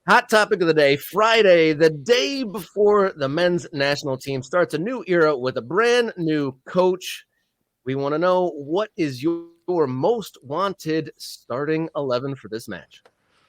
Hot topic of the day, Friday, the day before the men's national team starts a new era with a brand new coach. We want to know, what is your most wanted starting 11 for this match?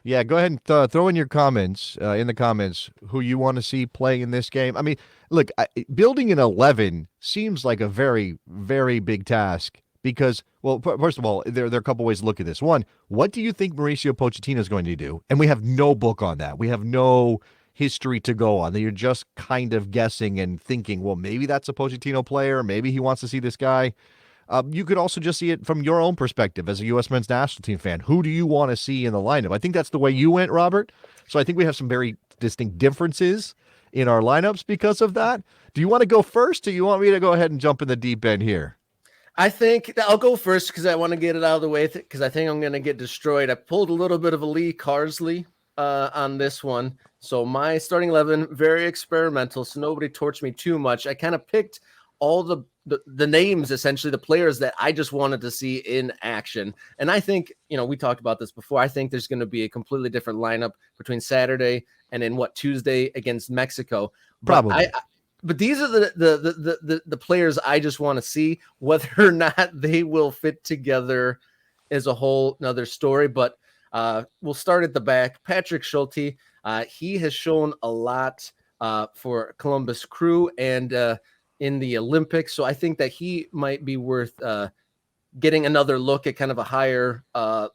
Yeah, go ahead and throw in your comments, in the comments, who you want to see play in this game. I mean, look, building an 11 seems like a very, very big task because, well, first of all, there are a couple ways to look at this. One, what do you think Mauricio Pochettino is going to do? And we have no book on that. We have no history to go on. You're just kind of guessing and thinking, well, maybe that's a Pochettino player. Maybe he wants to see this guy. You could also just see it from your own perspective as a U.S. men's national team fan. Who do you want to see in the lineup? I think that's the way you went, Robert. So I think we have some very distinct differences in our lineups because of that. Do you want to go first, or you want me to go ahead and jump in the deep end here? I think I'll go first because I want to get it out of the way because I think I'm going to get destroyed. I pulled a little bit of a Lee Carsley on this one. So my starting 11, very experimental, so nobody torched me too much. I kind of picked all the names, essentially the players that I just wanted to see in action. And I think, we talked about this before. I think there's going to be a completely different lineup between Saturday and then Tuesday against Mexico. But Probably. but these are the players I just want to see. Whether or not they will fit together is a whole another story. But we'll start at the back. Patrick Schulte, he has shown a lot for Columbus Crew and in the Olympics. So I think that he might be worth getting another look at kind of a higher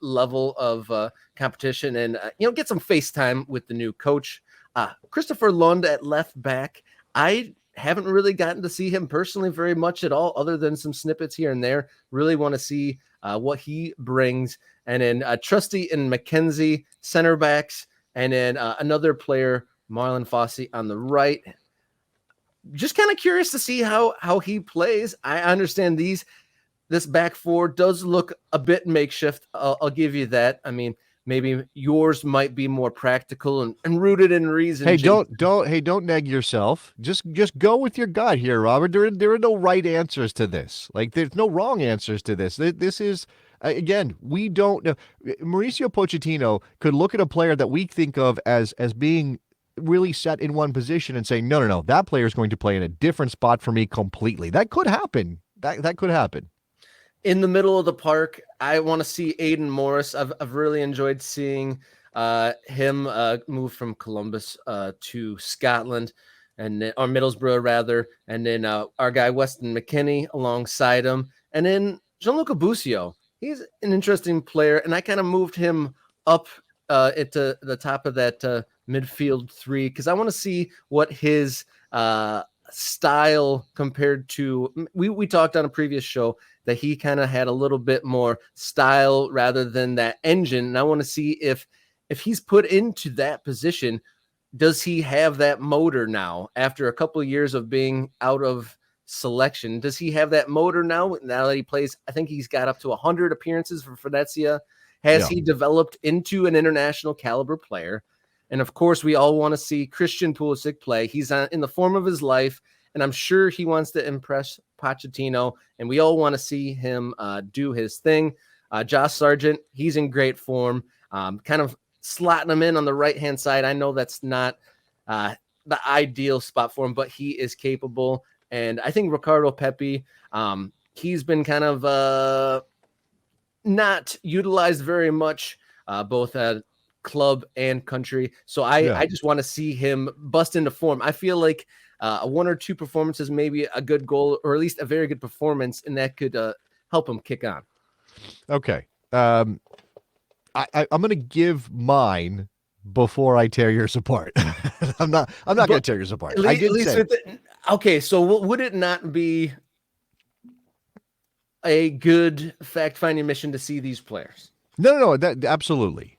level of competition and, get some face time with the new coach. Christopher Lund at left back. I haven't really gotten to see him personally very much at all, other than some snippets here and there. Really want to see what he brings. And then Trusty and McKenzie, center backs. And then another player, Marlon Fossey, on the right. Just kind of curious to see how he plays. I understand this back four does look a bit makeshift. I'll give you that. I mean, maybe yours might be more practical and rooted in reason. Hey, don't neg yourself. Just go with your gut here, Robert. There are no right answers to this. Like, there's no wrong answers to this. This is again, we don't know. Mauricio Pochettino could look at a player that we think of as being really set in one position and say, no, that player is going to play in a different spot for me completely. That could happen. That could happen. In the middle of the park, I want to see Aiden Morris. I've really enjoyed seeing him move from Columbus to Scotland, or Middlesbrough rather, and then our guy Weston McKennie alongside him, and then Gianluca Busio. He's an interesting player, and I kind of moved him up at the top of that midfield three because I want to see what his style compared to. We talked on a previous show that he kind of had a little bit more style rather than that engine. And I want to see if he's put into that position, does he have that motor now after a couple of years of being out of selection? Does he have that motor now that he plays? I think he's got up to 100 appearances for Venezia. Has he developed into an international caliber player? And of course, we all want to see Christian Pulisic play. He's in the form of his life, and I'm sure he wants to impress Pochettino, and we all want to see him do his thing. Josh Sargent, he's in great form. Kind of slotting him in on the right-hand side. I know that's not the ideal spot for him, but he is capable. And I think Ricardo Pepi, he's been kind of not utilized very much, both at club and country. So I just want to see him bust into form. I feel like a one or two performances, maybe a good goal, or at least a very good performance, and that could help him kick on. Okay. I'm going to give mine before I tear yours apart. I'm not going to tear yours apart. Okay, so would it not be a good fact-finding mission to see these players? No, that absolutely.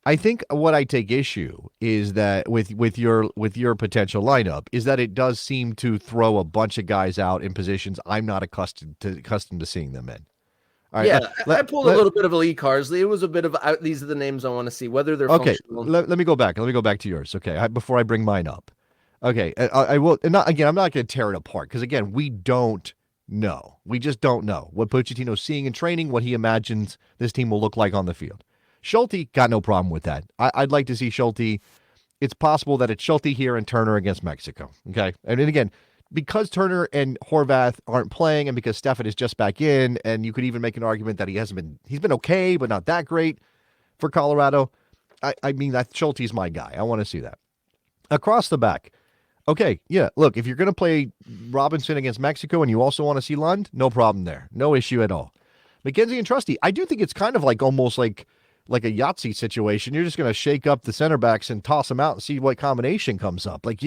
I think what I take issue is that with your potential lineup is that it does seem to throw a bunch of guys out in positions I'm not accustomed to seeing them in. All right, I pulled a little bit of a Lee Carsley. It was a bit of these are the names I want to see, whether they're okay. Functional. Let me go back. Let me go back to yours. Okay, before I bring mine up. Okay, I will. And not again. I'm not going to tear it apart because again, we don't know. We just don't know what Pochettino's seeing in training, what he imagines this team will look like on the field. Schulte got no problem with that. I'd like to see Schulte it's possible that it's Schulte here and Turner against Mexico. Okay. And then again, because Turner and Horvath aren't playing and because Stefan is just back in, and you could even make an argument that he's been okay, but not that great for Colorado. I mean, that Schulte's my guy. I want to see that. Across the back. Okay, yeah, look, if you're going to play Robinson against Mexico and you also want to see Lund, no problem there. No issue at all. McKenzie and Trusty, I do think it's kind of like almost like a Yahtzee situation. You're just going to shake up the center backs and toss them out and see what combination comes up. Like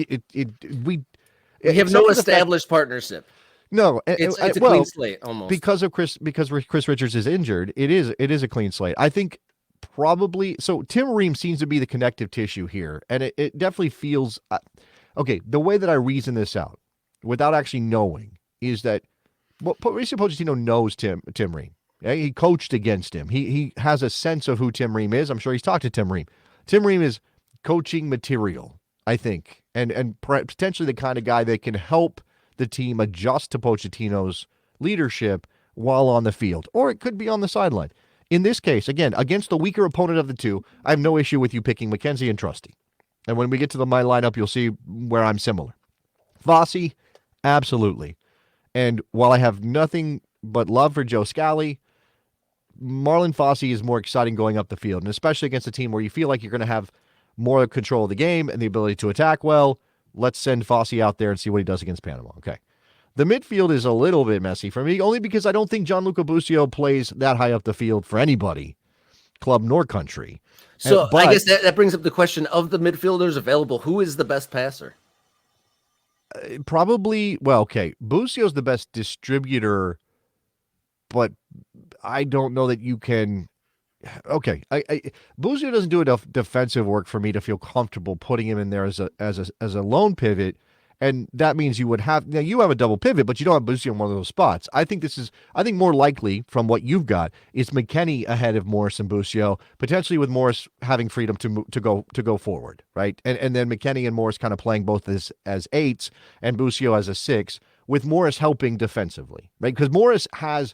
we have no established partnership. No, it's a clean slate almost because Chris Richards is injured. It is a clean slate. I think probably so. Tim Ream seems to be the connective tissue here, and it definitely feels okay. The way that I reason this out, without actually knowing, is that Mauricio Pochettino knows Tim Ream. Yeah, he coached against him. He has a sense of who Tim Ream is. I'm sure he's talked to Tim Ream. Tim Ream is coaching material, I think, and potentially the kind of guy that can help the team adjust to Pochettino's leadership while on the field, or it could be on the sideline. In this case, again, against the weaker opponent of the two, I have no issue with you picking McKenzie and Trusty. And when we get to my lineup, you'll see where I'm similar. Fossey, absolutely. And while I have nothing but love for Joe Scally, Marlon Fossey is more exciting going up the field, and especially against a team where you feel like you're going to have more control of the game and the ability to attack well. Let's send Fossey out there and see what he does against Panama. Okay. The midfield is a little bit messy for me, only because I don't think Gianluca Busio plays that high up the field for anybody, club nor country. So I guess that brings up the question of the midfielders available. Who is the best passer? Probably, well, okay, Busio's the best distributor, but I don't know that you can. Okay, Busio doesn't do enough defensive work for me to feel comfortable putting him in there as a lone pivot, and that means you would have you have a double pivot, but you don't have Busio in one of those spots. I think more likely from what you've got is McKennie ahead of Morris and Busio, potentially with Morris having freedom to go forward, right, and then McKennie and Morris kind of playing both as eights and Busio as a six, with Morris helping defensively, right, because Morris has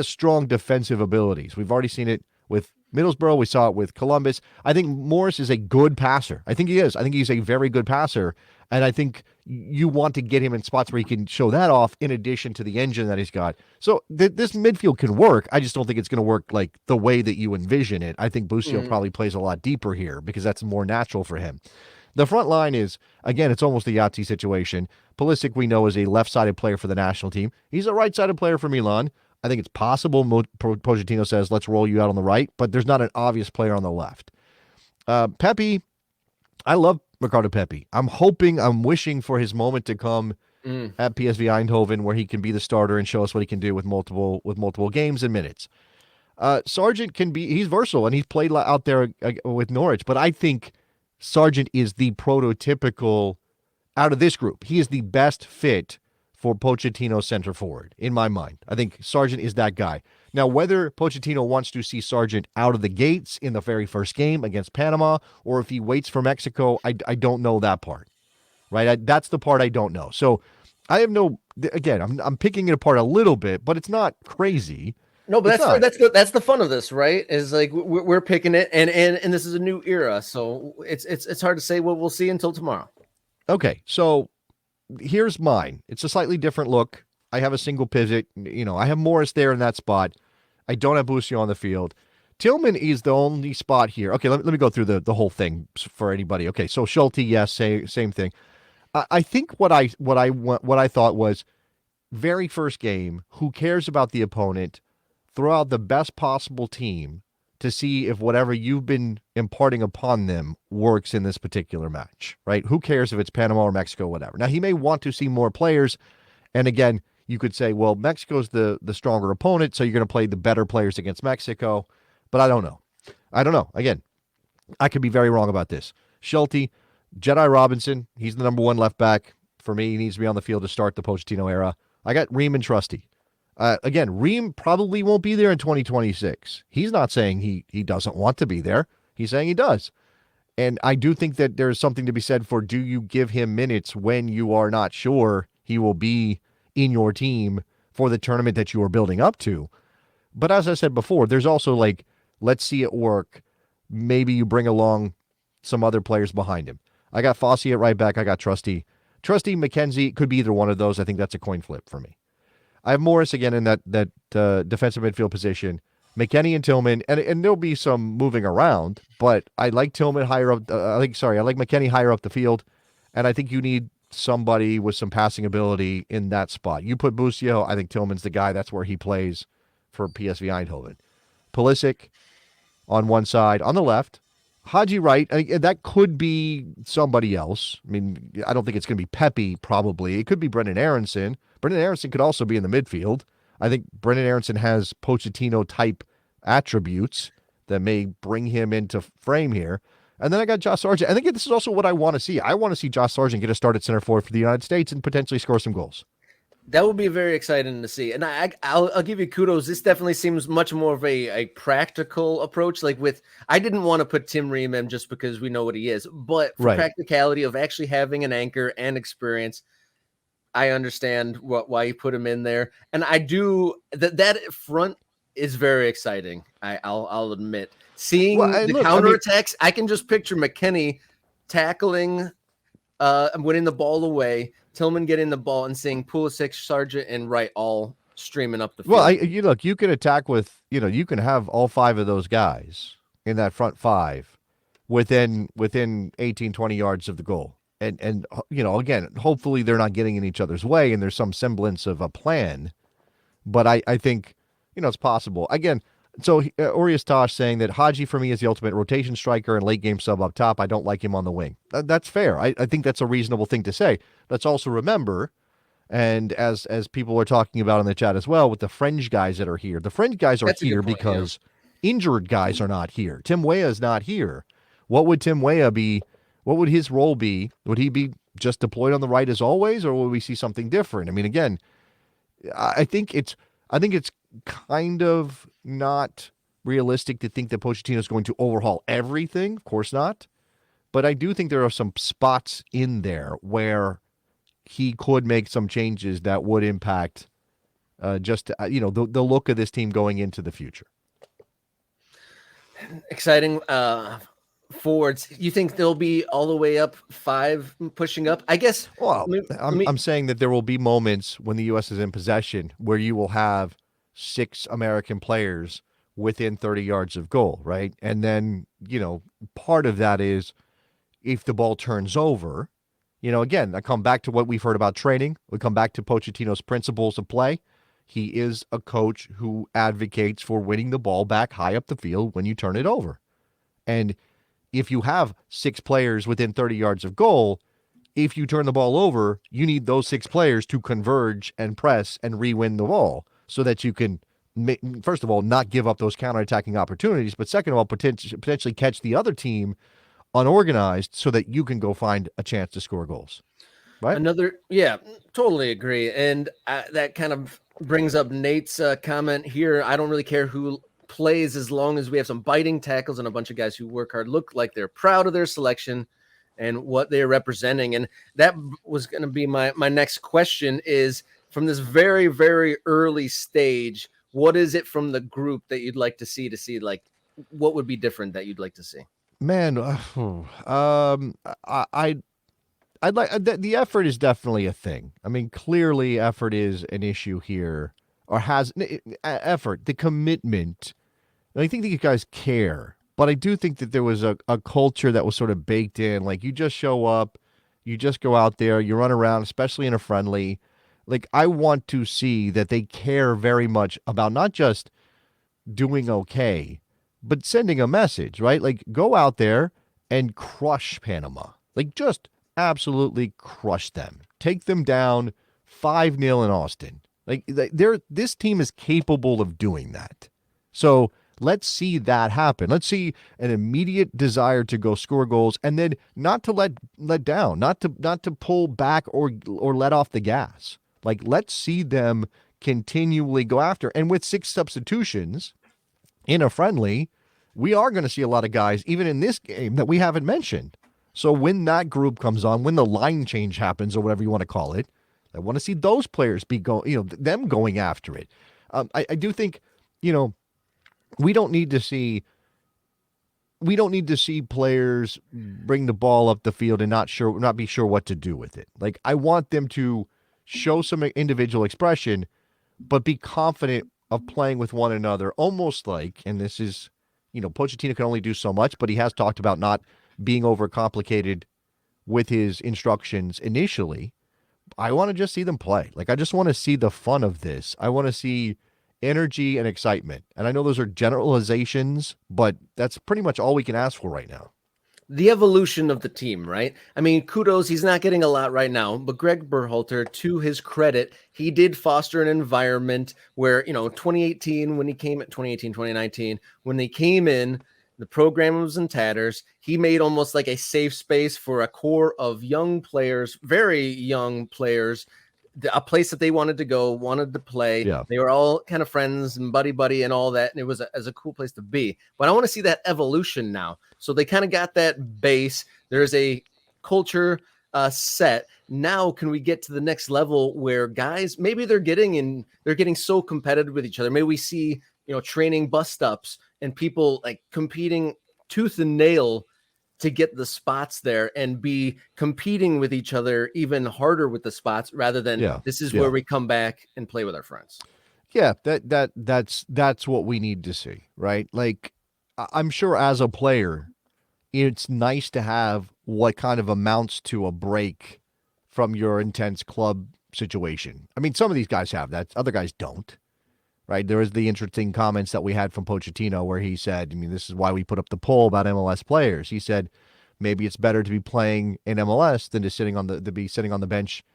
strong defensive abilities. We've already seen it with Middlesbrough. We saw it with Columbus. I think Morris is a good passer. I think he is. I think he's a very good passer. And I think you want to get him in spots where he can show that off in addition to the engine that he's got. So this midfield can work. I just don't think it's going to work like the way that you envision it. I think Busio probably plays a lot deeper here because that's more natural for him. The front line is, again, it's almost a Yahtzee situation. Pulisic, we know, is a left-sided player for the national team. He's a right-sided player for Milan. I think it's possible Pochettino says, let's roll you out on the right, but there's not an obvious player on the left. Pepe, I love Ricardo Pepe. I'm wishing for his moment to come at PSV Eindhoven where he can be the starter and show us what he can do with multiple games and minutes. Sargent he's versatile, and he's played out there with Norwich, but I think Sargent is the prototypical, out of this group, he is the best fit for Pochettino center forward, in my mind. I think Sargent is that guy. Now, whether Pochettino wants to see Sargent out of the gates in the very first game against Panama, or if he waits for Mexico, I don't know that part, right? That's the part I don't know. So I have again, I'm picking it apart a little bit, but it's not crazy. No, but that's good. That's the fun of this, right? Is like we're picking it, and this is a new era, so it's hard to say what we'll see until tomorrow. Okay, so here's mine. It's a slightly different look. I have a single pivot. I have Morris there in that spot. I don't have Busio on the field. Tillman is the only spot here. Okay, let me go through the whole thing for anybody. Okay, so Schulte, yes, same thing. I think what I thought was very first game. Who cares about the opponent? Throw out the best possible team to see if whatever you've been imparting upon them works in this particular match, right? Who cares if it's Panama or Mexico, whatever. Now, he may want to see more players, and again, you could say, well, Mexico's the stronger opponent, so you're going to play the better players against Mexico, but I don't know. Again, I could be very wrong about this. Schulte, Jedi Robinson, he's the number one left back. For me, he needs to be on the field to start the Pochettino era. I got Ream and Trusty. Again, Ream probably won't be there in 2026. He's not saying he doesn't want to be there. He's saying he does. And I do think that there's something to be said for, do you give him minutes when you are not sure he will be in your team for the tournament that you are building up to? But as I said before, there's also let's see it work. Maybe you bring along some other players behind him. I got Fossey at right back. I got Trusty. Trusty, McKenzie, could be either one of those. I think that's a coin flip for me. I have Morris again in that defensive midfield position. McKennie and Tillman, and there'll be some moving around, but I like Tillman higher up. I like McKennie higher up the field, and I think you need somebody with some passing ability in that spot. You put Busio, I think Tillman's the guy. That's where he plays for PSV Eindhoven. Pulisic on one side, on the left. Haji right, that could be somebody else. I mean, I don't think it's going to be Pepe, probably. It could be Brendan Aronson. Brendan Aronson could also be in the midfield. I think Brendan Aronson has Pochettino-type attributes that may bring him into frame here. And then I got Josh Sargent. I think this is also what I want to see. I want to see Josh Sargent get a start at center forward for the United States and potentially score some goals. That would be very exciting to see. And I'll give you kudos. This definitely seems much more of a practical approach. Like I didn't want to put Tim Ream just because we know what he is, but for practicality of actually having an anchor and experience, I understand why you put him in there. And I do that front is very exciting. I'll admit. Seeing the counterattacks, I can just picture McKennie tackling, winning the ball away, Tillman getting the ball, and seeing Pulisic, Sargent, and Wright all streaming up the field. Well, you can attack with, you can have all five of those guys in that front five within 18, 20 yards of the goal. And again, hopefully they're not getting in each other's way and there's some semblance of a plan. But I think, it's possible. Again, so Orius Tosh saying that Haji for me is the ultimate rotation striker and late game sub up top. I don't like him on the wing. That's fair. I think that's a reasonable thing to say. Let's also remember, and as people are talking about in the chat as well, with the fringe guys that are here. The fringe guys are here because injured guys are not here. Tim Weah is not here. What would Tim Weah be? What would his role be? Would he be just deployed on the right as always, or will we see something different? I mean, again, I think it's kind of not realistic to think that Pochettino is going to overhaul everything. Of course not. But I do think there are some spots in there where he could make some changes that would impact the look of this team going into the future. Exciting forwards. You think they'll be all the way up 5 pushing up? I guess. Well, I'm saying that there will be moments when the U.S. is in possession where you will have 6 American players within 30 yards of goal, right? And then, part of that is if the ball turns over, again, I come back to what we've heard about training. We come back to Pochettino's principles of play. He is a coach who advocates for winning the ball back high up the field when you turn it over. And if you have 6 players within 30 yards of goal, if you turn the ball over, you need those 6 players to converge and press and re-win the ball so that you can, first of all, not give up those counterattacking opportunities, but second of all, potentially catch the other team unorganized so that you can go find a chance to score goals. Right? Totally agree. And that kind of brings up Nate's comment here. I don't really care who plays as long as we have some biting tackles and a bunch of guys who work hard, look like they're proud of their selection and what they're representing. And that was going to be my next question is, from this very, very early stage, what is it from the group that you'd like to see like what would be different that you'd like to see? Man, I'd like the effort is definitely a thing. I mean, clearly effort is an issue here, or has effort, the commitment. I think these guys care, but I do think that there was a culture that was sort of baked in. Like, you just show up, you just go out there, you run around, especially in a friendly. Like, I want to see that they care very much about not just doing okay, but sending a message, right? Like, go out there and crush Panama. Like, just absolutely crush them. Take them down 5-0 in Austin. Like, this team is capable of doing that. So let's see that happen. Let's see an immediate desire to go score goals, and then not to let down, not to pull back or let off the gas. Like, let's see them continually go after. And with 6 substitutions in a friendly, we are going to see a lot of guys, even in this game, that we haven't mentioned. So when that group comes on, when the line change happens, or whatever you want to call it, I want to see those players be them going after it. I do think, we don't need to see we don't need to see players bring the ball up the field and not be sure what to do with it. Like, I want them to show some individual expression, but be confident of playing with one another, almost like, and this is, Pochettino can only do so much, but he has talked about not being overcomplicated with his instructions initially. I want to just see them play. Like, I just want to see the fun of this. I want to see energy and excitement. And I know those are generalizations, but that's pretty much all we can ask for right now. The evolution of the team, right? I mean, kudos, he's not getting a lot right now, but Greg Berhalter, to his credit, he did foster an environment where, 2018, when he came at 2018, 2019, when they came in, the program was in tatters. He made almost like a safe space for a core of young players, very young players, a place that they wanted to go, wanted to play. Yeah. They were all kind of friends and buddy and all that. And it was a cool place to be. But I want to see that evolution now. So they kind of got that base. There's a culture set. Now, can we get to the next level where guys, maybe they're getting so competitive with each other. Maybe we see, training bust ups and people like competing tooth and nail to get the spots there and be competing with each other even harder with the spots rather than this is where we come back and play with our friends. Yeah, that's what we need to see, right? Like, I'm sure as a player, it's nice to have what kind of amounts to a break from your intense club situation. I mean, some of these guys have that, other guys don't. Right. There was the interesting comments that we had from Pochettino where he said, this is why we put up the poll about MLS players. He said, maybe it's better to be playing in MLS than to be sitting on the bench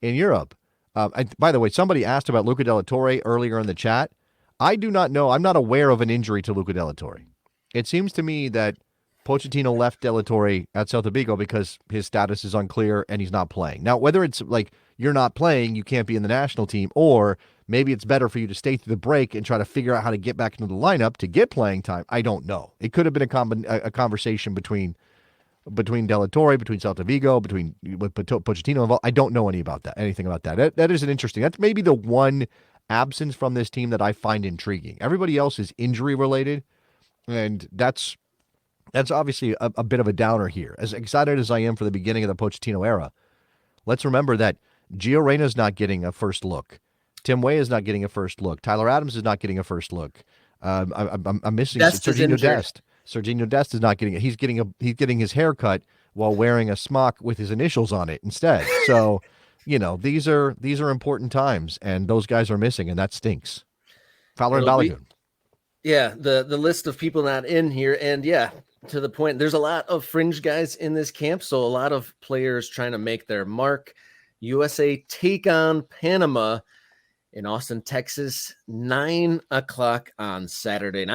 in Europe. By the way, somebody asked about Luca de la Torre earlier in the chat. I do not know. I'm not aware of an injury to Luca de la Torre. It seems to me that Pochettino left de la Torre at Celta Vigo because his status is unclear and he's not playing. Now, whether it's like you're not playing, you can't be in the national team, or maybe it's better for you to stay through the break and try to figure out how to get back into the lineup to get playing time. I don't know. It could have been a conversation between De La Torre, between Celta Vigo, with Pochettino involved. I don't know anything about that. That is an interesting. That's maybe the one absence from this team that I find intriguing. Everybody else is injury related, and that's obviously a bit of a downer here. As excited as I am for the beginning of the Pochettino era, let's remember that Gio Reyna's not getting a first look. Tim Weah is not getting a first look. Tyler Adams is not getting a first look. I'm missing Serginho Dest. Serginho Dest is not getting it. He's getting his hair cut while wearing a smock with his initials on it instead. So, these are important times, and those guys are missing, and that stinks. Fowler and Balogun. Yeah, the list of people not in here, and to the point, there's a lot of fringe guys in this camp, so a lot of players trying to make their mark. USA take on Panama in Austin, Texas, 9:00 on Saturday night.